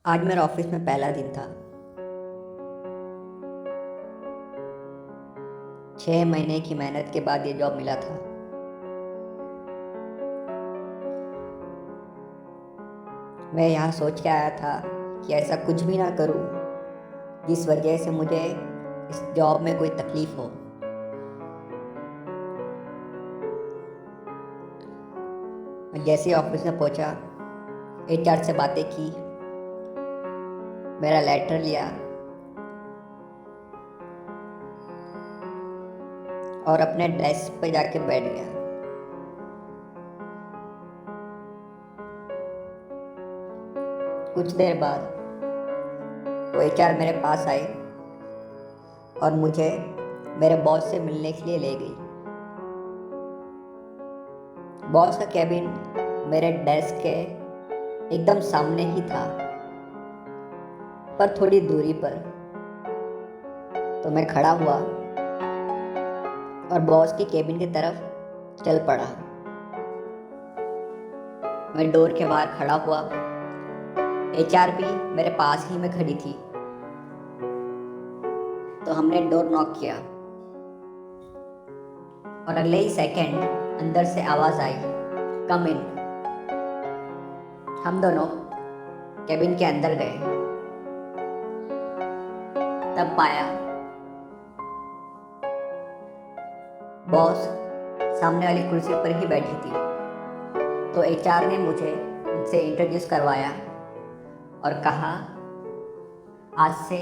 आज मेरा ऑफिस में पहला दिन था। 6 महीने की मेहनत के बाद ये जॉब मिला था। मैं यहाँ सोच के आया था कि ऐसा कुछ भी ना करूँ जिस वजह से मुझे इस जॉब में कोई तकलीफ हो। मैं जैसे ही ऑफिस में पहुँचा, एचआर से बातें की, मेरा लेटर लिया और अपने डेस्क पे जाके बैठ गया। कुछ देर बाद वो एचआर मेरे पास आई और मुझे मेरे बॉस से मिलने के लिए ले गई। बॉस का कैबिन मेरे डेस्क के एकदम सामने ही था, पर थोड़ी दूरी पर। तो मैं खड़ा हुआ और बॉस के कैबिन की तरफ चल पड़ा। मैं डोर के बाहर खड़ा हुआ। एचआर भी मेरे पास ही में खड़ी थी। तो हमने डोर नॉक किया और अगले ही सेकंड अंदर से आवाज आई, कम इन। हम दोनों कैबिन के अंदर गए। तब पाया बॉस सामने वाली कुर्सी पर ही बैठी थी। तो एचआर ने मुझे उनसे इंट्रोड्यूस करवाया और कहा, आज से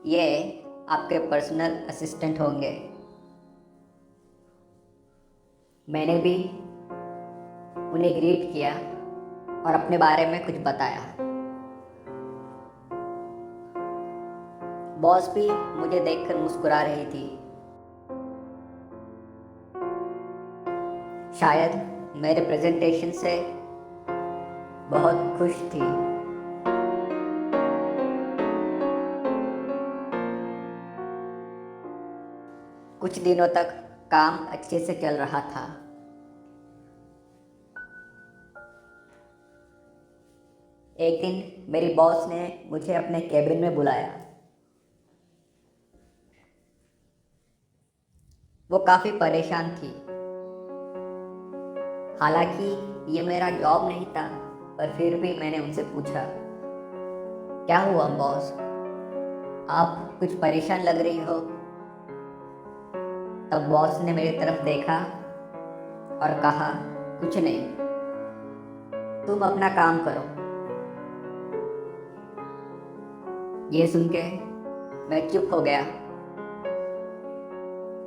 ये आपके पर्सनल असिस्टेंट होंगे। मैंने भी उन्हें ग्रीट किया और अपने बारे में कुछ बताया। बॉस भी मुझे देखकर मुस्कुरा रही थी। शायद मेरे प्रेजेंटेशन से बहुत खुश थी। कुछ दिनों तक काम अच्छे से चल रहा था। एक दिन मेरी बॉस ने मुझे अपने कैबिन में बुलाया। वो काफ़ी परेशान थी। हालांकि ये मेरा जॉब नहीं था, पर फिर भी मैंने उनसे पूछा, क्या हुआ बॉस, आप कुछ परेशान लग रही हो। तब बॉस ने मेरी तरफ देखा और कहा, कुछ नहीं, तुम अपना काम करो। ये सुन के मैं चुप हो गया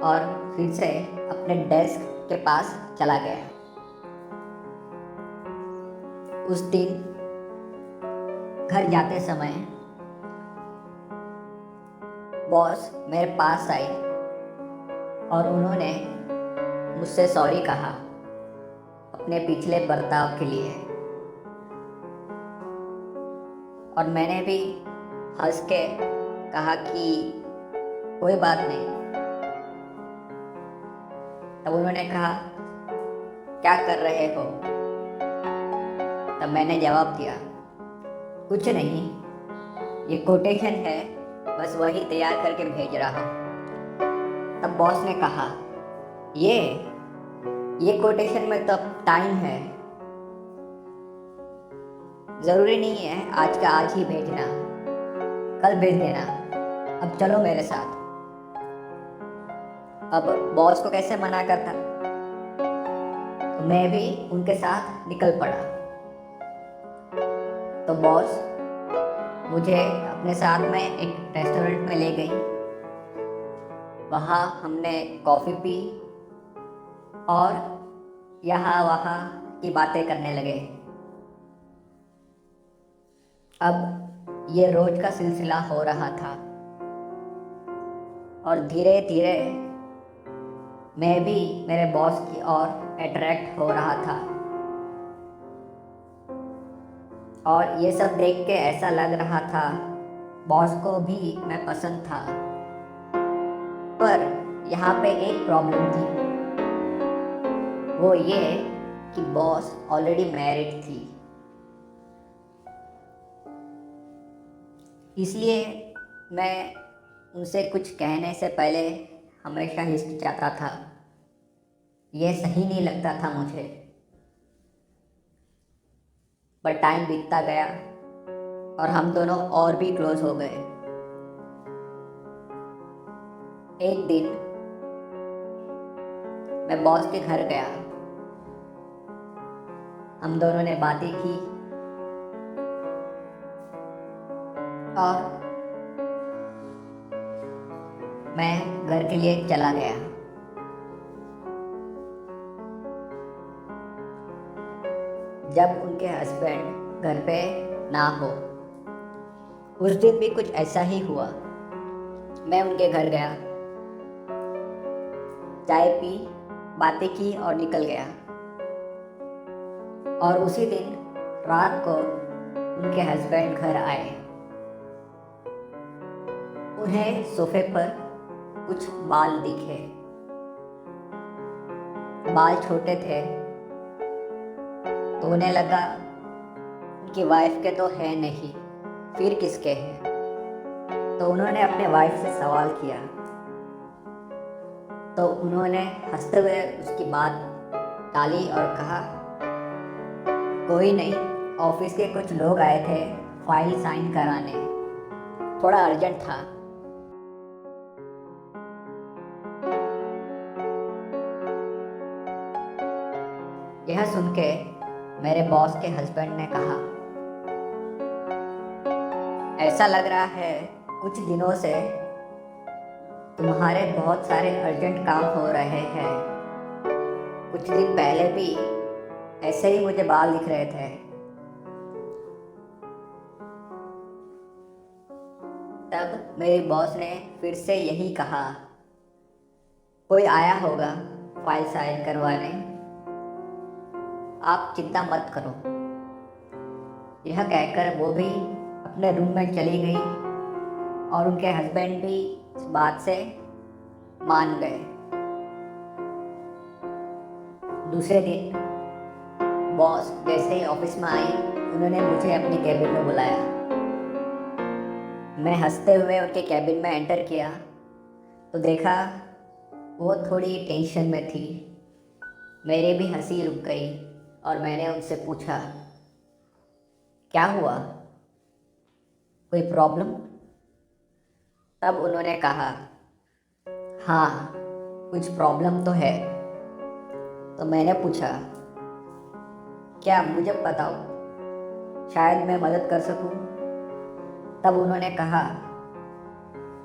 और फिर से अपने डेस्क के पास चला गया। उस दिन घर जाते समय बॉस मेरे पास आई और उन्होंने मुझसे सॉरी कहा अपने पिछले बर्ताव के लिए। और मैंने भी हंस के कहा कि कोई बात नहीं। तब उन्होंने कहा, क्या कर रहे हो। तब मैंने जवाब दिया, कुछ नहीं, ये कोटेशन है, बस वही तैयार करके भेज रहा हूँ। तब बॉस ने कहा, ये कोटेशन में तो टाइम है, ज़रूरी नहीं है आज का आज ही भेजना, कल भेज देना। अब चलो मेरे साथ। अब बॉस को कैसे मना करता, तो मैं भी उनके साथ निकल पड़ा। तो बॉस मुझे अपने साथ में एक रेस्टोरेंट में ले गई। वहाँ हमने कॉफ़ी पी और यहाँ वहाँ की बातें करने लगे। अब ये रोज का सिलसिला हो रहा था और धीरे धीरे मैं भी मेरे बॉस की ओर अट्रैक्ट हो रहा था। और ये सब देख के ऐसा लग रहा था बॉस को भी मैं पसंद था। पर यहाँ पे एक प्रॉब्लम थी, वो ये कि बॉस ऑलरेडी मैरिड थी। इसलिए मैं उनसे कुछ कहने से पहले हमेशा हिचकिचाता था। यह सही नहीं लगता था मुझे। पर टाइम बीतता गया और हम दोनों और भी क्लोज हो गए। एक दिन मैं बॉस के घर गया। हम दोनों ने बातें की और मैं घर के लिए चला गया। जब उनके हस्बैंड घर पे ना हो, उस दिन भी कुछ ऐसा ही हुआ। मैं उनके घर गया, चाय पी, बातें की और निकल गया। और उसी दिन रात को उनके हस्बैंड घर आए। उन्हें सोफे पर कुछ बाल दिखे। बाल छोटे थे तो उन्हें लगा उनकी वाइफ के तो है नहीं, फिर किसके हैं। तो उन्होंने अपने वाइफ से सवाल किया। तो उन्होंने हंसते हुए उसकी बात टाली और कहा, कोई नहीं, ऑफिस के कुछ लोग आए थे फाइल साइन कराने, थोड़ा अर्जेंट था। यह सुन के मेरे बॉस के हस्बैंड ने कहा, ऐसा लग रहा है कुछ दिनों से तुम्हारे बहुत सारे अर्जेंट काम हो रहे हैं। कुछ दिन पहले भी ऐसे ही मुझे बाल दिख रहे थे। तब मेरे बॉस ने फिर से यही कहा, कोई आया होगा फाइल साइन करवाने, आप चिंता मत करो। यह कहकर वो भी अपने रूम में चली गई और उनके हस्बैंड भी इस बात से मान गए। दूसरे दिन बॉस जैसे ही ऑफिस में आई, उन्होंने मुझे अपने कैबिन में बुलाया। मैं हंसते हुए उनके कैबिन में एंटर किया तो देखा वो थोड़ी टेंशन में थी। मेरी भी हंसी रुक गई और मैंने उनसे पूछा, क्या हुआ, कोई प्रॉब्लम? तब उन्होंने कहा, हाँ कुछ प्रॉब्लम तो है। तो मैंने पूछा, क्या मुझे बताओ, शायद मैं मदद कर सकूं। तब उन्होंने कहा,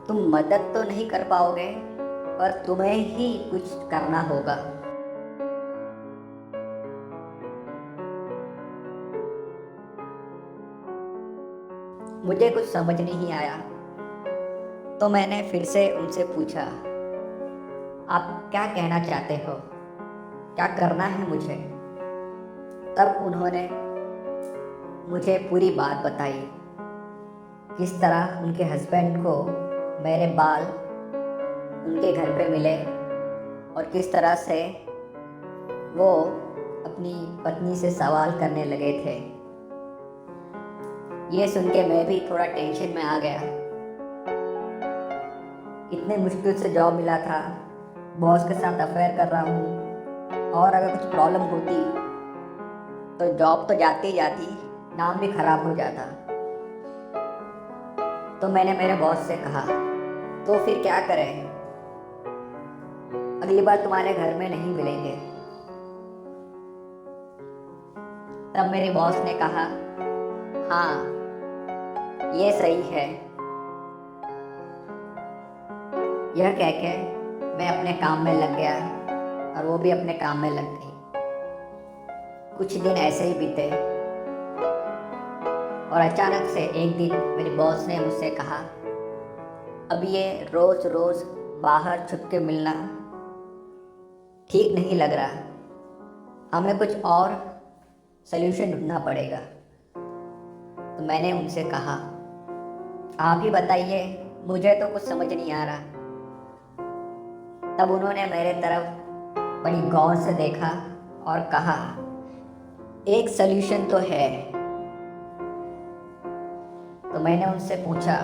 तुम मदद तो नहीं कर पाओगे, पर तुम्हें ही कुछ करना होगा। मुझे कुछ समझ नहीं आया तो मैंने फिर से उनसे पूछा, आप क्या कहना चाहते हो, क्या करना है मुझे? तब उन्होंने मुझे पूरी बात बताई, किस तरह उनके हस्बैंड को मेरे बाल उनके घर पे मिले और किस तरह से वो अपनी पत्नी से सवाल करने लगे थे। ये सुन के मैं भी थोड़ा टेंशन में आ गया। इतने मुश्किल से जॉब मिला था, बॉस के साथ अफेयर कर रहा हूँ, और अगर कुछ प्रॉब्लम होती तो जॉब तो जाती जाती, नाम भी खराब हो जाता। तो मैंने मेरे बॉस से कहा, तो फिर क्या करें, अगली बार तुम्हारे घर में नहीं मिलेंगे। तब मेरे बॉस ने कहा, हाँ ये सही है। यह कह के मैं अपने काम में लग गया और वो भी अपने काम में लग गई। कुछ दिन ऐसे ही बीते और अचानक से एक दिन मेरे बॉस ने मुझसे कहा, अब ये रोज़ रोज़ बाहर छुप के मिलना ठीक नहीं लग रहा, हमें कुछ और सल्यूशन ढूंढना पड़ेगा। तो मैंने उनसे कहा, आप ही बताइए, मुझे तो कुछ समझ नहीं आ रहा। तब उन्होंने मेरे तरफ बड़ी गौर से देखा और कहा, एक सल्यूशन तो है। तो मैंने उनसे पूछा,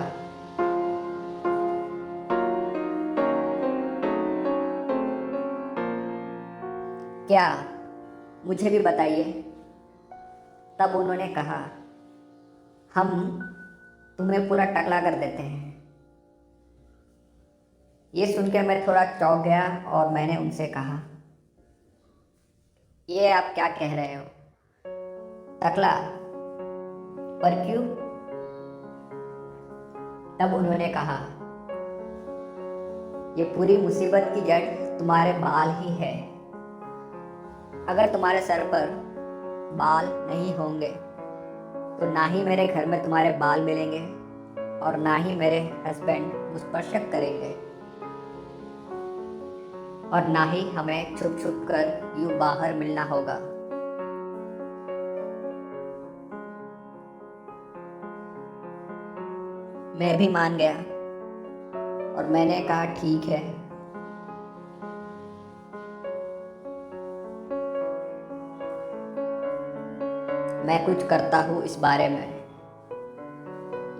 क्या, मुझे भी बताइए। तब उन्होंने कहा, हम तुम्हें पूरा टकला कर देते हैं। ये सुन के मैं थोड़ा चौंक गया और मैंने उनसे कहा, ये आप क्या कह रहे हो? टकला? पर क्यों? तब उन्होंने कहा, ये पूरी मुसीबत की जड़ तुम्हारे बाल ही है। अगर तुम्हारे सर पर बाल नहीं होंगे तो ना ही मेरे घर में तुम्हारे बाल मिलेंगे और ना ही मेरे हस्बैंड मुझ पर शक करेंगे और ना ही हमें छुप छुप कर यूं बाहर मिलना होगा। मैं भी मान गया और मैंने कहा, ठीक है। मैं कुछ करता हूँ इस बारे में।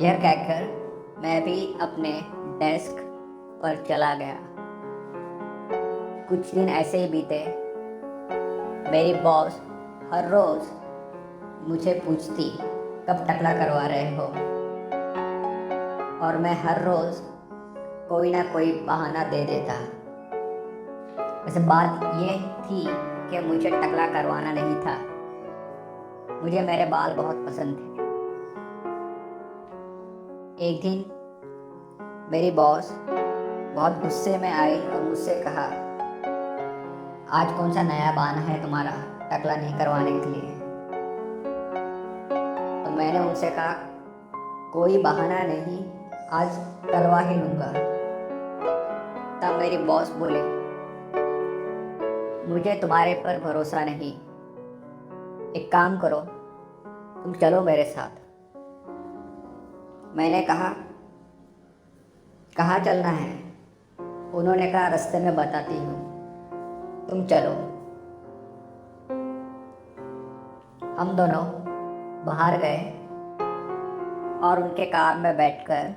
यह कहकर मैं भी अपने डेस्क पर चला गया। कुछ दिन ऐसे ही बीते। मेरी बॉस हर रोज़ मुझे पूछती, कब टकला करवा रहे हो? और मैं हर रोज़ कोई ना कोई बहाना दे देता। वैसे बात ये थी कि मुझे टकला करवाना नहीं था, मुझे मेरे बाल बहुत पसंद थे। एक दिन मेरी बॉस बहुत गुस्से में आई और मुझसे कहा, आज कौन सा नया बहाना है तुम्हारा टकला नहीं करवाने के लिए? तो मैंने उनसे कहा, कोई बहाना नहीं, आज करवा ही लूँगा। तब मेरी बॉस बोली, मुझे तुम्हारे पर भरोसा नहीं, एक काम करो, तुम चलो मेरे साथ। मैंने कहा, कहाँ चलना है? उन्होंने कहा, रास्ते में बताती हूँ, तुम चलो। हम दोनों बाहर गए और उनके कार में बैठकर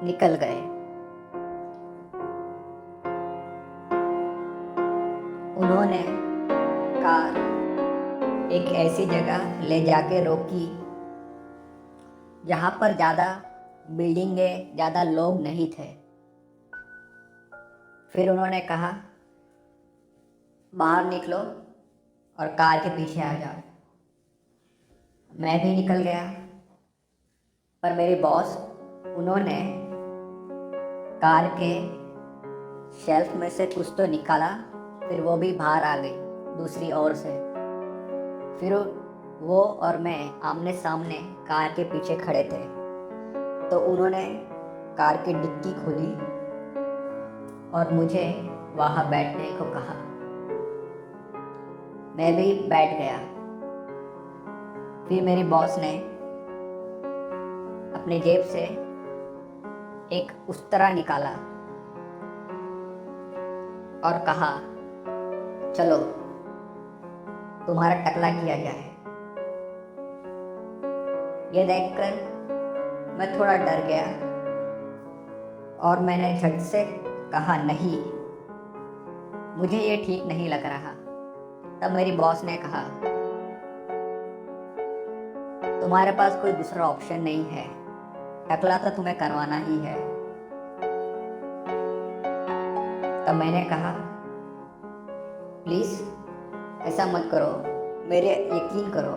निकल गए। उन्होंने कार एक ऐसी जगह ले जाके रोकी जहाँ पर ज़्यादा बिल्डिंगें, ज़्यादा लोग नहीं थे। फिर उन्होंने कहा, बाहर निकलो और कार के पीछे आ जाओ। मैं भी निकल गया, पर मेरी बॉस, उन्होंने कार के शेल्फ में से कुछ तो निकाला, फिर वो भी बाहर आ गई दूसरी ओर से। फिर वो और मैं आमने सामने कार के पीछे खड़े थे। तो उन्होंने कार की डिक्की खोली और मुझे वहाँ बैठने को कहा। मैं भी बैठ गया। फिर मेरी बॉस ने अपनी जेब से एक उस्तरा निकाला और कहा, चलो तुम्हारा टकला किया जाए। ये देखकर मैं थोड़ा डर गया और मैंने झट से कहा, नहीं, मुझे ये ठीक नहीं लग रहा। तब मेरी बॉस ने कहा, तुम्हारे पास कोई दूसरा ऑप्शन नहीं है, टकला तो तुम्हें करवाना ही है। तब मैंने कहा, प्लीज़ ऐसा मत करो, मेरे यकीन करो,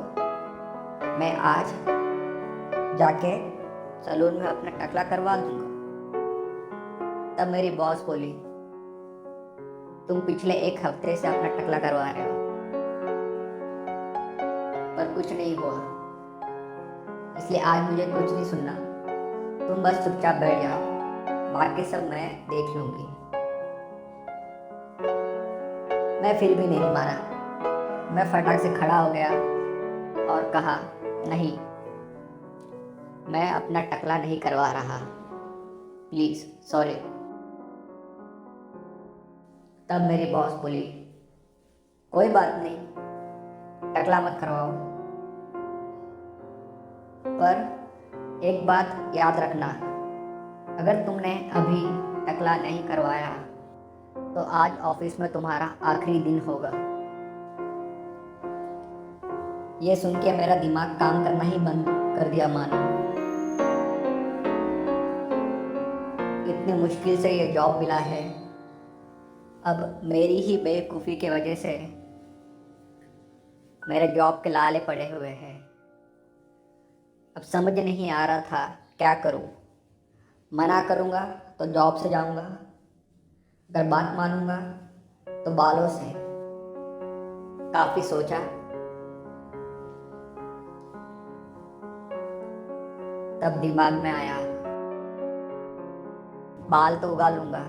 मैं आज जाके सैलून में अपना टकला करवा दूंगा। तब मेरी बॉस बोली, तुम पिछले एक हफ्ते से अपना टकला करवा रहे हो पर कुछ नहीं हुआ, इसलिए आज मुझे कुछ नहीं सुनना। तुम बस चुपचाप बैठ जाओ, बाकी सब मैं देख लूँगी। मैं फिर भी नहीं माना। मैं फटाक से खड़ा हो गया और कहा, नहीं, मैं अपना टकला नहीं करवा रहा, प्लीज़, सॉरी। तब मेरी बॉस बोली, कोई बात नहीं, टकला मत करवाओ। पर एक बात याद रखना, अगर तुमने अभी टकला नहीं करवाया तो आज ऑफिस में तुम्हारा आखिरी दिन होगा। ये सुन के मेरा दिमाग काम करना ही बंद कर दिया मानो। इतनी मुश्किल से ये जॉब मिला है, अब मेरी ही बेवकूफ़ी की वजह से मेरे जॉब के लाले पड़े हुए हैं। अब समझ नहीं आ रहा था क्या करूं। मना करूंगा तो जॉब से जाऊंगा, अगर बात मानूंगा तो बालों से। काफ़ी सोचा, तब दिमाग में आया बाल तो उगा लूंगा,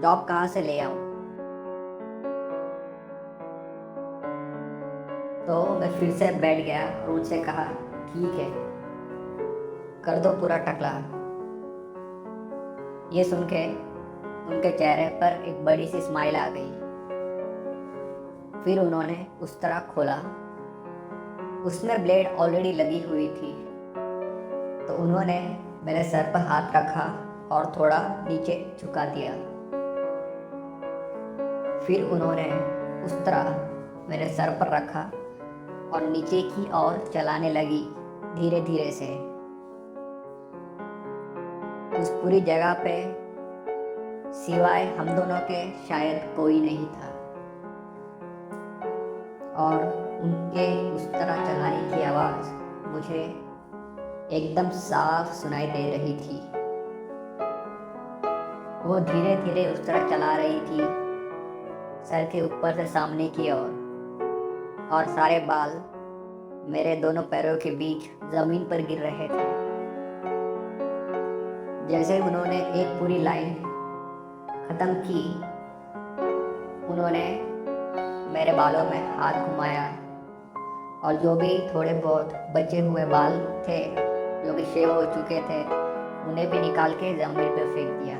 जॉब कहाँ से ले आऊं। तो मैं फिर से बैठ गया और उनसे कहा ठीक है, कर दो पूरा टकला। ये सुन के उनके चेहरे पर एक बड़ी सी स्माइल आ गई। फिर उन्होंने उस तरह खोला, उसमें ब्लेड ऑलरेडी लगी हुई थी। तो उन्होंने मेरे सर पर हाथ रखा और थोड़ा नीचे झुका दिया। फिर उन्होंने उस तरह मेरे सर पर रखा और नीचे की ओर चलाने लगी धीरे धीरे से। उस पूरी जगह पे सिवाय हम दोनों के शायद कोई नहीं था, और उनके उस तरह चलाने की आवाज़ मुझे एकदम साफ सुनाई दे रही थी। वो धीरे धीरे उस तरह चला रही थी, सर के ऊपर से सामने की ओर, और सारे बाल मेरे दोनों पैरों के बीच ज़मीन पर गिर रहे थे। जैसे उन्होंने एक पूरी लाइन ख़त्म की, उन्होंने मेरे बालों में हाथ घुमाया और जो भी थोड़े बहुत बचे हुए बाल थे जो कि शेव हो चुके थे, उन्हें भी निकाल के ज़मीन पर फेंक दिया।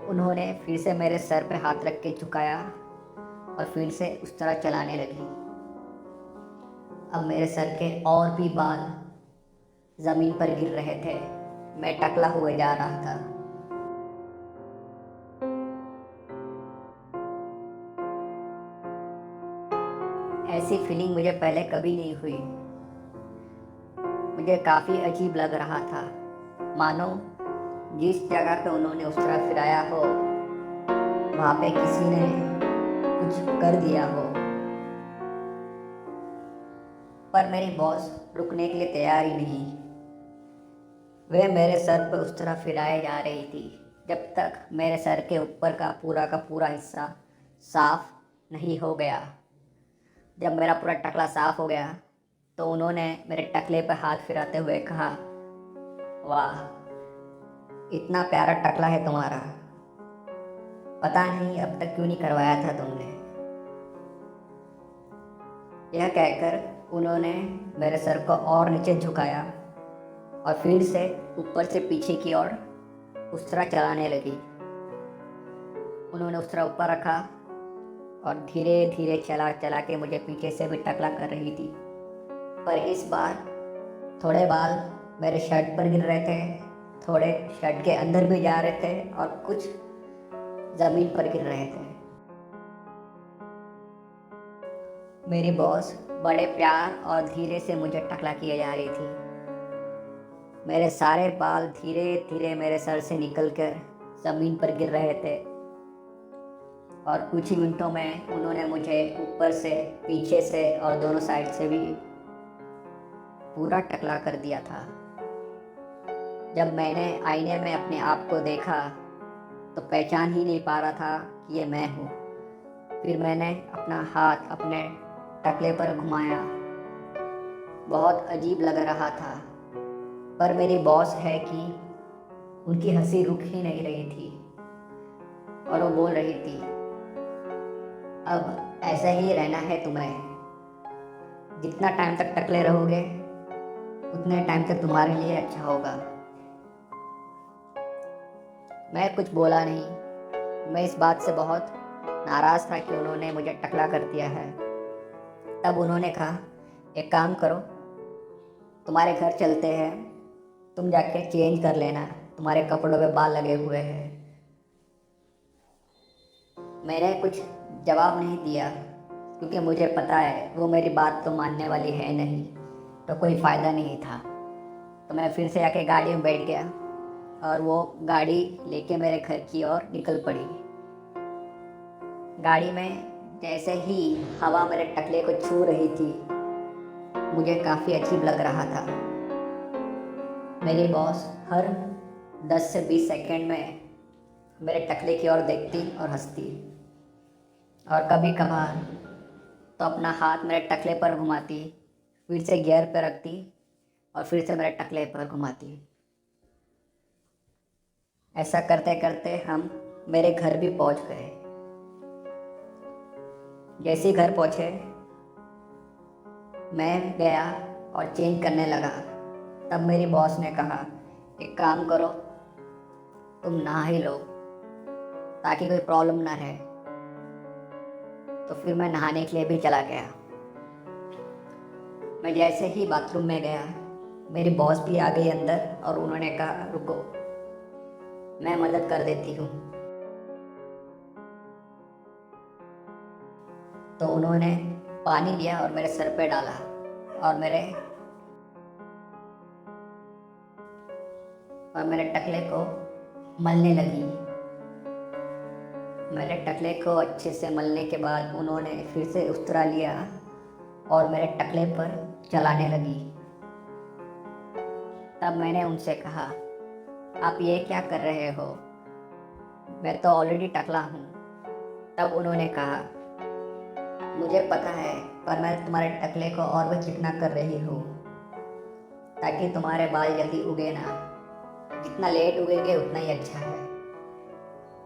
उन्होंने फिर से मेरे सर पे हाथ रख के झुकाया और फिर से उस तरह चलाने लगी। अब मेरे सर के और भी बाल ज़मीन पर गिर रहे थे, मैं टकला हुए जा रहा था। ऐसी फीलिंग मुझे पहले कभी नहीं हुई। मुझे काफ़ी अजीब लग रहा था, मानो जिस जगह पे उन्होंने उस तरह फिराया हो वहाँ पे किसी ने कुछ कर दिया हो। पर मेरी बॉस रुकने के लिए तैयार ही नहीं। वे मेरे सर पर उस तरह फिराए जा रही थी जब तक मेरे सर के ऊपर का पूरा हिस्सा साफ नहीं हो गया। जब मेरा पूरा टकला साफ हो गया तो उन्होंने मेरे टकले पर हाथ फिराते हुए कहा, वाह, इतना प्यारा टकला है तुम्हारा, पता नहीं अब तक क्यों नहीं करवाया था तुमने। यह कहकर उन्होंने मेरे सर को और नीचे झुकाया और फिर से ऊपर से पीछे की ओर उस तरह चलाने लगी। उन्होंने उस तरह ऊपर रखा और धीरे धीरे चला चला के मुझे पीछे से भी टकला कर रही थी। पर इस बार थोड़े बाल मेरे शर्ट पर गिर रहे थे, थोड़े शर्ट के अंदर भी जा रहे थे और कुछ ज़मीन पर गिर रहे थे। मेरी बॉस बड़े प्यार और धीरे से मुझे टकला किए जा रही थी। मेरे सारे बाल धीरे धीरे मेरे सर से निकलकर ज़मीन पर गिर रहे थे और कुछ ही मिनटों में उन्होंने मुझे ऊपर से, पीछे से और दोनों साइड से भी पूरा टकला कर दिया था। जब मैंने आईने में अपने आप को देखा तो पहचान ही नहीं पा रहा था कि ये मैं हूँ। फिर मैंने अपना हाथ अपने टकले पर घुमाया। बहुत अजीब लग रहा था, पर मेरी बॉस है कि उनकी हंसी रुक ही नहीं रही थी और वो बोल रही थी, अब ऐसा ही रहना है तुम्हें, जितना टाइम तक टकले रहोगे उतने टाइम तक तुम्हारे लिए अच्छा होगा। मैं कुछ बोला नहीं। मैं इस बात से बहुत नाराज़ था कि उन्होंने मुझे टकला कर दिया है। तब उन्होंने कहा, एक काम करो, तुम्हारे घर चलते हैं, तुम जाके चेंज कर लेना, तुम्हारे कपड़ों पे बाल लगे हुए हैं। मैंने कुछ जवाब नहीं दिया क्योंकि मुझे पता है वो मेरी बात तो मानने वाली है नहीं, तो कोई फ़ायदा नहीं था। तो मैं फिर से आके गाड़ी में बैठ गया और वो गाड़ी लेके मेरे घर की ओर निकल पड़ी। गाड़ी में जैसे ही हवा मेरे टकले को छू रही थी, मुझे काफ़ी अजीब लग रहा था। मेरी बॉस हर 10 से 20 सेकंड में मेरे टकले की ओर देखती और हंसती, और कभी कभार तो अपना हाथ मेरे टकले पर घुमाती, फिर से गियर पर रखती और फिर से मेरे टकले पर घुमाती। ऐसा करते करते हम मेरे घर भी पहुंच गए। जैसे ही घर पहुंचे, मैं गया और चेंज करने लगा। तब मेरी बॉस ने कहा, एक काम करो, तुम नहा ही लो ताकि कोई प्रॉब्लम ना रहे। तो फिर मैं नहाने के लिए भी चला गया। मैं जैसे ही बाथरूम में गया, मेरी बॉस भी आ गई अंदर और उन्होंने कहा, रुको, मैं मदद कर देती हूँ। तो उन्होंने पानी लिया और मेरे सर पे डाला और मेरे टकले को मलने लगी। मेरे टकले को अच्छे से मलने के बाद उन्होंने फिर से उस्तरा लिया और मेरे टकले पर चलाने लगी। तब मैंने उनसे कहा, आप ये क्या कर रहे हो, मैं तो ऑलरेडी टकला हूँ। तब उन्होंने कहा, मुझे पता है, पर मैं तुम्हारे टकले को और भी चिकना कर रही हूँ ताकि तुम्हारे बाल जल्दी उगे ना। जितना लेट उगेंगे उतना ही अच्छा है।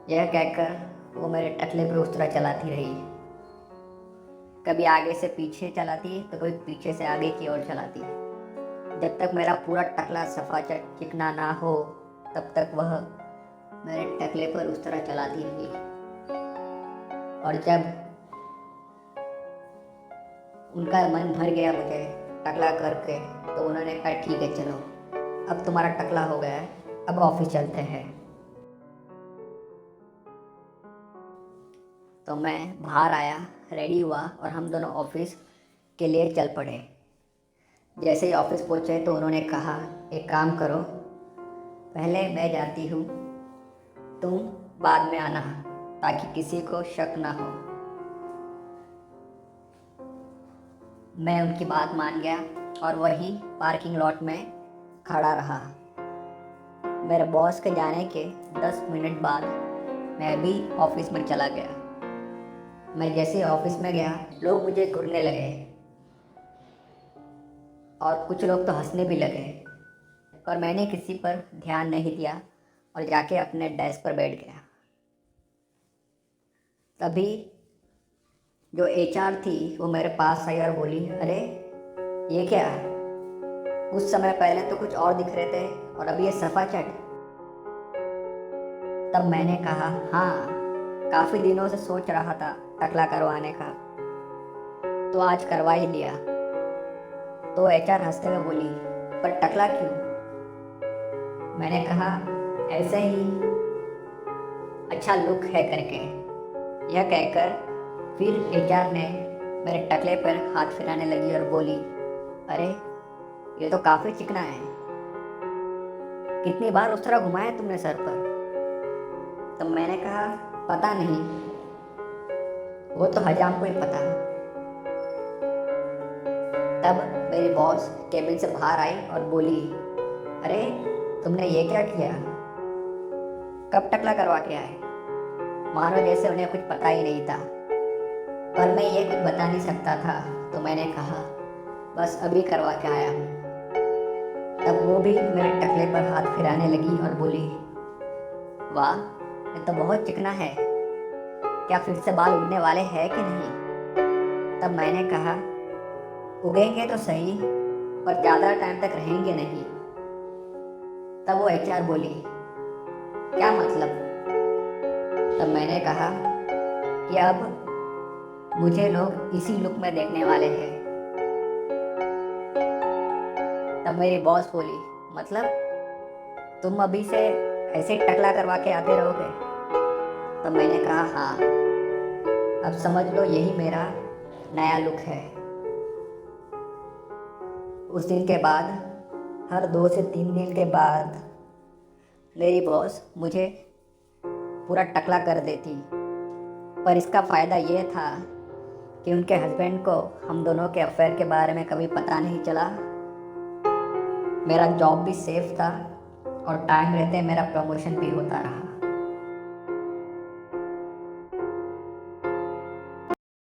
यह कहकर वो मेरे टकले पे उस तरह चलाती रही। कभी आगे से पीछे चलाती तो कभी पीछे से आगे की ओर चलाती। जब तक मेरा पूरा टकला सफा चिकना ना हो, तब तक वह मेरे टकले पर उस तरह चलाती रही। और जब उनका मन भर गया मुझे टकला करके, तो उन्होंने कहा, ठीक है, चलो, अब तुम्हारा टकला हो गया है, अब ऑफिस चलते हैं। तो मैं बाहर आया, रेडी हुआ और हम दोनों ऑफिस के लिए चल पड़े। जैसे ही ऑफिस पहुँचे तो उन्होंने कहा, एक काम करो, पहले मैं जाती हूँ, तुम बाद में आना ताकि किसी को शक ना हो। मैं उनकी बात मान गया और वहीं पार्किंग लॉट में खड़ा रहा। मेरे बॉस के जाने के 10 मिनट बाद मैं भी ऑफिस में चला गया। मैं जैसे ऑफिस में गया, लोग मुझे घूरने लगे और कुछ लोग तो हंसने भी लगे, पर मैंने किसी पर ध्यान नहीं दिया और जाके अपने डेस्क पर बैठ गया। तभी जो एचआर थी वो मेरे पास आई और बोली, अरे ये क्या है, कुछ समय पहले तो कुछ और दिख रहे थे और अभी ये सफा चट। तब मैंने कहा, हाँ, काफ़ी दिनों से सोच रहा था टकला करवाने का, तो आज करवा ही लिया। तो एचआर हंसते हुए बोली, पर टकला क्यों? मैंने कहा, ऐसे ही, अच्छा लुक है करके। यह कहकर फिर एचआर ने मेरे टकले पर हाथ फिराने लगी और बोली, अरे ये तो काफ़ी चिकना है, कितनी बार उस तरह घुमाया तुमने सर पर? तो मैंने कहा, पता नहीं, वो तो हजाम को ही पता। तब मेरी बॉस केबिन से बाहर आई और बोली, अरे तुमने ये क्या किया, कब टकला करवा के आए? मानो जैसे उन्हें कुछ पता ही नहीं था। पर मैं ये कुछ बता नहीं सकता था, तो मैंने कहा, बस अभी करवा के आया हूँ। तब वो भी मेरे टकले पर हाथ फिराने लगी और बोली, वाह, ये तो बहुत चिकना है, क्या फिर से बाल उगने वाले हैं कि नहीं? तब मैंने कहा, उगेंगे तो सही, पर ज़्यादा टाइम तक रहेंगे नहीं। तब वो एचआर बोली, क्या मतलब? तब मैंने कहा कि अब मुझे लोग इसी लुक में देखने वाले हैं। तब मेरी बॉस बोली, मतलब तुम अभी से ऐसे ही टकला करवा के आते रहोगे? तब मैंने कहा, हाँ, अब समझ लो यही मेरा नया लुक है। उस दिन के बाद हर 2 से 3 दिन के बाद मेरी बॉस मुझे पूरा टकला कर देती। पर इसका फ़ायदा ये था कि उनके हस्बैंड को हम दोनों के अफेयर के बारे में कभी पता नहीं चला। मेरा जॉब भी सेफ था और टाइम रहते मेरा प्रमोशन भी होता रहा।